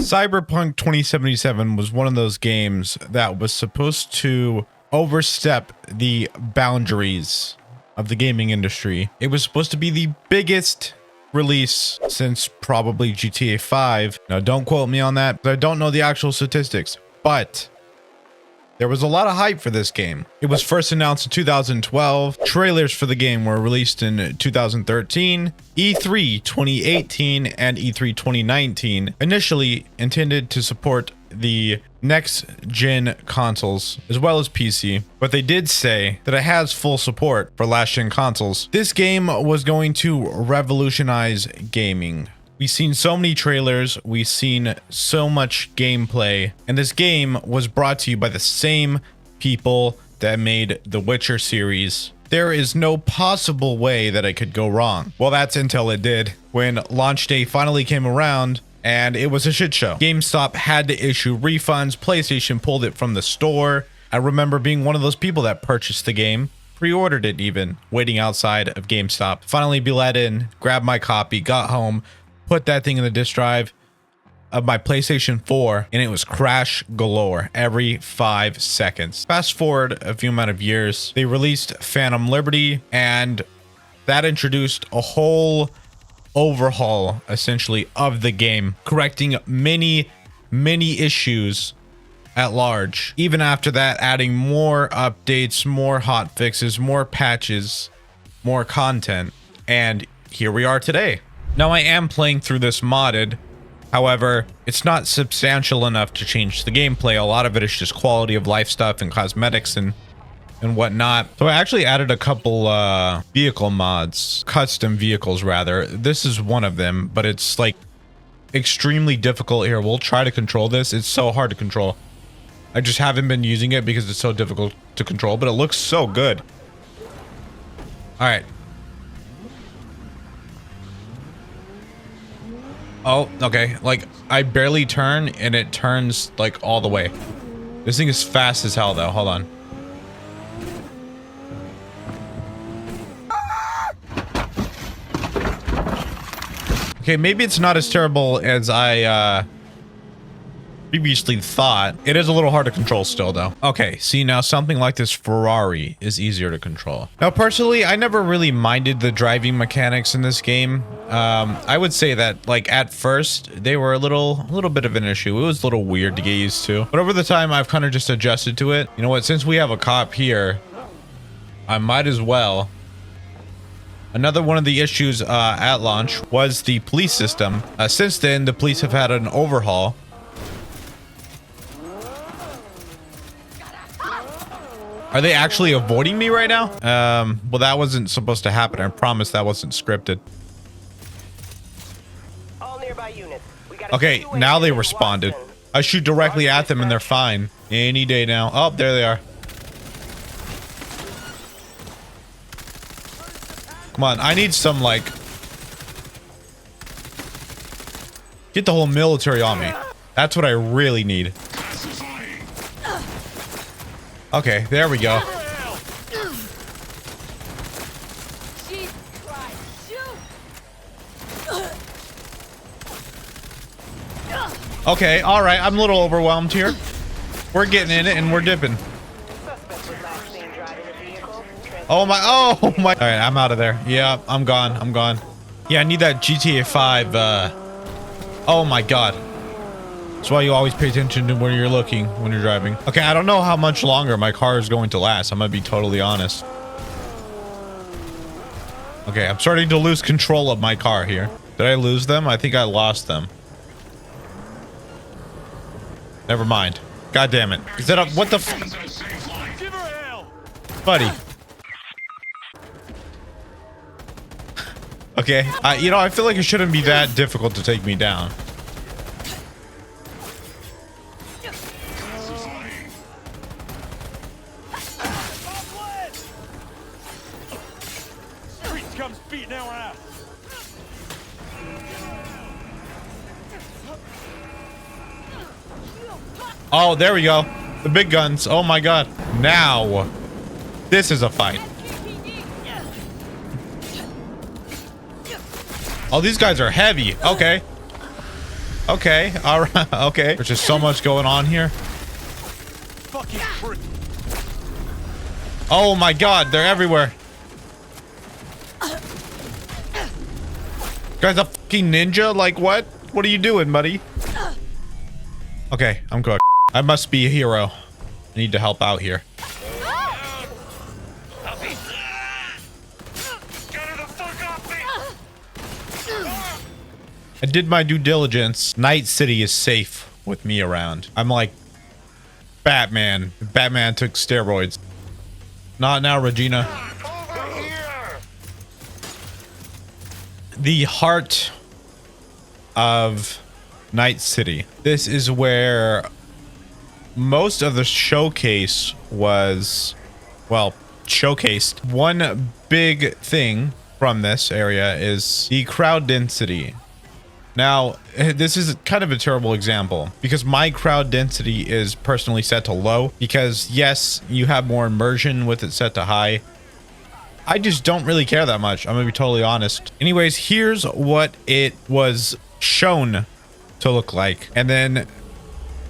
Cyberpunk 2077 was one of those games that was supposed to overstep the boundaries of the gaming industry. It was supposed to be the biggest release since probably GTA 5. Now, don't quote me on that, but I don't know the actual statistics, but there was a lot of hype for this game. It was first announced in 2012. Trailers for the game were released in 2013, E3 2018, and E3 2019, initially intended to support the next-gen consoles as well as PC, but they did say that it has full support for last-gen consoles. This game was going to revolutionize gaming. We've seen so many trailers, we've seen so much gameplay, and this game was brought to you by the same people that made the Witcher series. There is no possible way that it could go wrong. Well, that's until it did. When launch day finally came around, and it was a shit show. GameStop had to issue refunds, PlayStation pulled it from the store. I remember being one of those people that purchased the game, pre-ordered it even, waiting outside of GameStop. Finally be let in, grabbed my copy, got home, put that thing in the disk drive of my PlayStation 4, and it was crash galore every 5 seconds. Fast forward a few amount of years, they released Phantom Liberty, and that introduced a whole overhaul, essentially, of the game, correcting many issues at large. Even after that, adding more updates, more hot fixes, more patches, more content, and here we are today. Now, I am playing through this modded. However, it's not substantial enough to change the gameplay. A lot of it is just quality of life stuff and cosmetics and whatnot. So I actually added a couple vehicle mods, custom vehicles rather. This is one of them, but it's like extremely difficult here. We'll try to control this. It's so hard to control. I just haven't been using it because it's so difficult to control, but it looks so good. All right. Oh, okay. Like, I barely turn, and it turns, like, all the way. This thing is fast as hell, though. Hold on. Okay, maybe it's not as terrible as I, previously thought. It is a little hard to control still, though. Okay, see, now something like this Ferrari is easier to control. Now, personally, I never really minded the driving mechanics in this game. I would say that, like, at first, they were a little bit of an issue. It was a little weird to get used to. But over the time, I've kind of just adjusted to it. You know what? Since we have a cop here, I might as well. Another one of the issues at launch was the police system. Since then, the police have had an overhaul. Are they actually avoiding me right now? Well, that wasn't supposed to happen. I promise that wasn't scripted. Okay, now they responded. I shoot directly at them and they're fine. Any day now. Oh, there they are. Come on, I need some, like... Get the whole military on me. That's what I really need. Okay, there we go. Okay, all right. I'm a little overwhelmed here. We're getting in it and we're dipping. Oh my! All right, I'm out of there. Yeah, I'm gone. I'm gone. Yeah, I need that GTA 5. Oh my God. That's why you always pay attention to where you're looking when you're driving. Okay, I don't know how much longer my car is going to last. I'm gonna be totally honest. Okay, I'm starting to lose control of my car here. Did I lose them? I think I lost them. Never mind. God damn it. Is that a... What the f... Buddy. Okay. You know, I feel like it shouldn't be that difficult to take me down. Oh, there we go. The big guns. Oh my God. Now, this is a fight. Oh, these guys are heavy. Okay. Okay, all right, okay. There's just so much going on here. Oh my god, they're everywhere. Guy's a fucking ninja? Like what? What are you doing, buddy? Okay, I'm cooked. I must be a hero. I need to help out here. I did my due diligence. Night City is safe with me around. I'm like Batman. Batman took steroids. Not now, Regina. The heart of Night City. This is where most of the showcase was, well, showcased. One big thing from this area is the crowd density. Now, this is kind of a terrible example because my crowd density is personally set to low because yes, you have more immersion with it set to high. I just don't really care that much. I'm gonna be totally honest. Anyways, here's what it was shown to look like, and then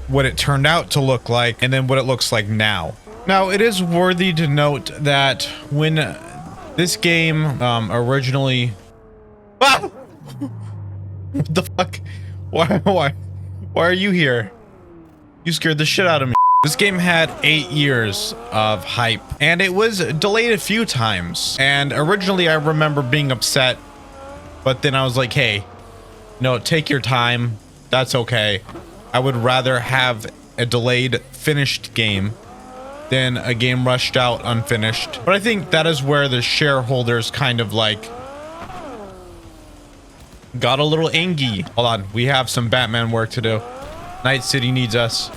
what it turned out to look like, and then what it looks like now. Now, it is worthy to note that when this game originally... Ah! What the fuck? Why are you here? You scared the shit out of me. This game had 8 years of hype, and it was delayed a few times. And originally I remember being upset, but then I was like, hey, no, take your time. That's okay. I would rather have a delayed finished game than a game rushed out unfinished. But I think that is where the shareholders kind of like got a little angry. Hold on, we have some Batman work to do. Night City needs us.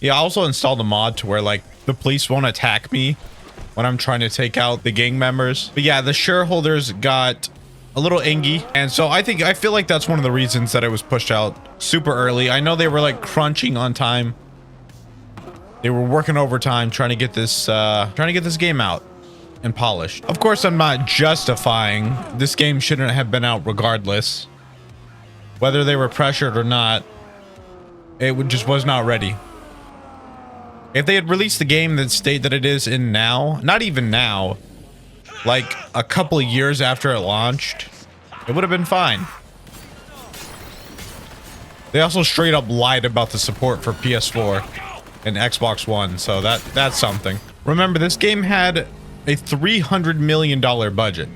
Yeah, I also installed a mod to where like the police won't attack me when I'm trying to take out the gang members. But yeah, the shareholders got a little angry, and so I feel like that's one of the reasons that it was pushed out super early. I know they were like crunching on time. They were working overtime trying to get this game out and polished. Of course, I'm not justifying this game shouldn't have been out regardless. Whether they were pressured or not, just was not ready. If they had released the game that state that it is in now, not even now, like a couple of years after it launched, it would have been fine. They also straight up lied about the support for PS4 and Xbox One, so that's something. Remember, this game had a $300 million budget.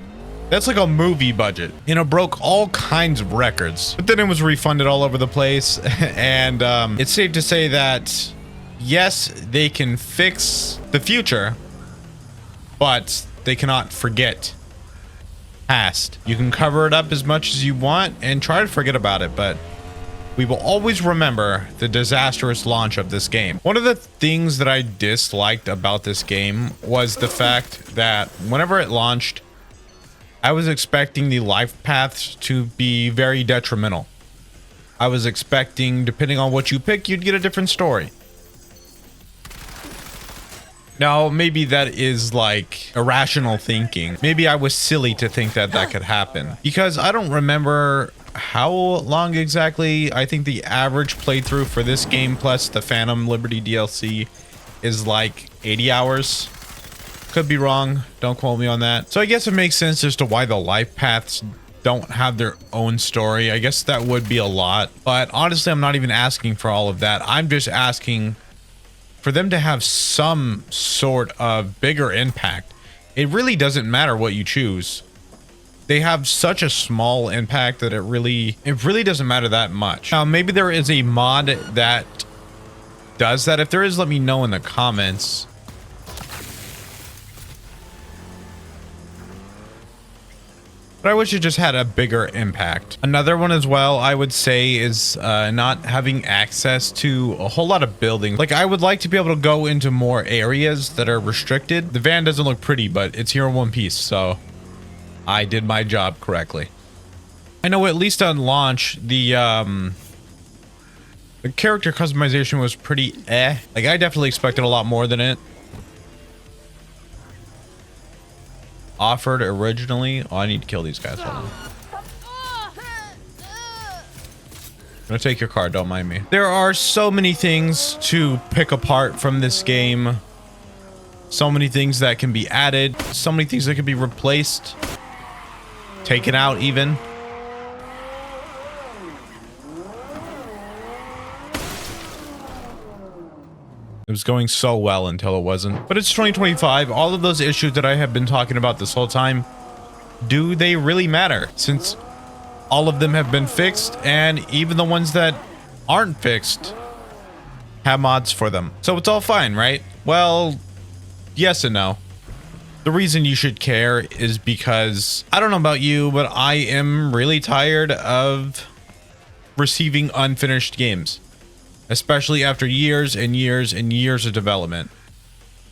That's like a movie budget, and it broke all kinds of records. But then it was refunded all over the place, and it's safe to say that yes, they can fix the future, but they cannot forget past. You can cover it up as much as you want and try to forget about it, but we will always remember the disastrous launch of this game. One of the things that I disliked about this game was the fact that whenever it launched, I was expecting the life paths to be very detrimental. I was expecting, depending on what you pick, you'd get a different story. Now, maybe that is like irrational thinking. Maybe I was silly to think that that could happen, because I don't remember how long exactly. I think the average playthrough for this game plus the Phantom Liberty DLC is like 80 hours. Could be wrong. Don't quote me on that. So I guess it makes sense as to why the life paths don't have their own story. I guess that would be a lot. But honestly, I'm not even asking for all of that. I'm just asking for them to have some sort of bigger impact. It really doesn't matter what you choose. They have such a small impact that it really doesn't matter that much. Now, maybe there is a mod that does that. If there is, let me know in the comments. But I wish it just had a bigger impact. Another one as well, I would say, is not having access to a whole lot of buildings. Like, I would like to be able to go into more areas that are restricted. The van doesn't look pretty, but it's here in one piece, so I did my job correctly. I know at least on launch, the The character customization was pretty eh. Like, I definitely expected a lot more than it offered originally. Oh, I need to kill these guys. Hold on. I'm gonna take your car, don't mind me. There are so many things to pick apart from this game. So many things that can be added. So many things that can be replaced. Taken out even. It was going so well until it wasn't. But it's 2025. All of those issues that I have been talking about this whole time, do they really matter? Since all of them have been fixed, and even the ones that aren't fixed have mods for them. So it's all fine, right? Well, yes and no. The reason you should care is because, I don't know about you, but I am really tired of receiving unfinished games. Especially after years and years and years of development.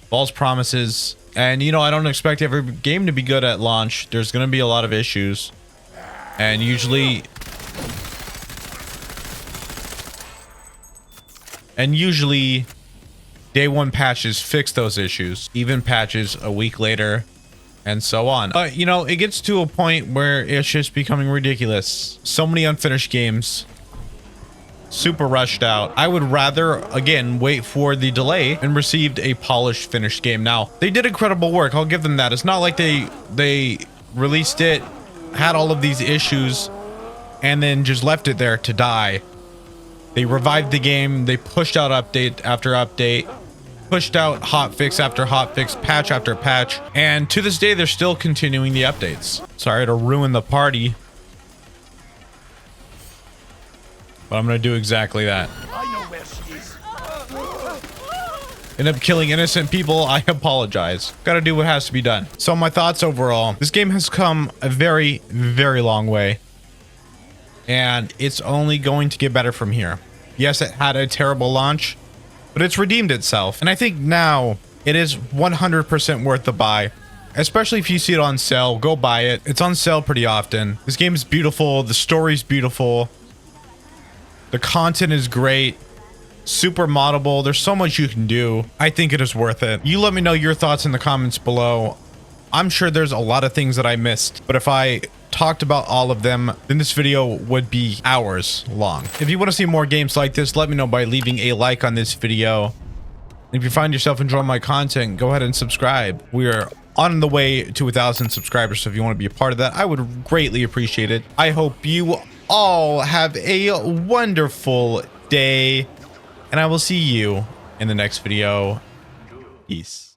False promises. And, you know, I don't expect every game to be good at launch. There's going to be a lot of issues. And usually day one patches fix those issues. Even patches a week later and so on. But, you know, it gets to a point where it's just becoming ridiculous. So many unfinished games. Super rushed out. I would rather, again, wait for the delay and received a polished, finished game. Now, they did incredible work. I'll give them that. It's not like they released it, had all of these issues, and then just left it there to die. They revived the game. They pushed out update after update, pushed out hotfix after hotfix, patch after patch, and to this day, they're still continuing the updates. Sorry to ruin the party, but I'm gonna do exactly that. I know where she is. End up killing innocent people. I apologize. Gotta do what has to be done. So my thoughts overall, this game has come a very, very long way. And it's only going to get better from here. Yes, it had a terrible launch, but it's redeemed itself. And I think now it is 100% worth the buy. Especially if you see it on sale, go buy it. It's on sale pretty often. This game is beautiful. The story's beautiful. The content is great. Super moddable. There's so much you can do. I think it is worth it. You let me know your thoughts in the comments below. I'm sure there's a lot of things that I missed, but if I talked about all of them, then this video would be hours long. If you want to see more games like this, let me know by leaving a like on this video. If you find yourself enjoying my content, go ahead and subscribe. We are on the way to 1,000 subscribers, so if you want to be a part of that, I would greatly appreciate it. I hope you all have a wonderful day, and I will see you in the next video. Peace.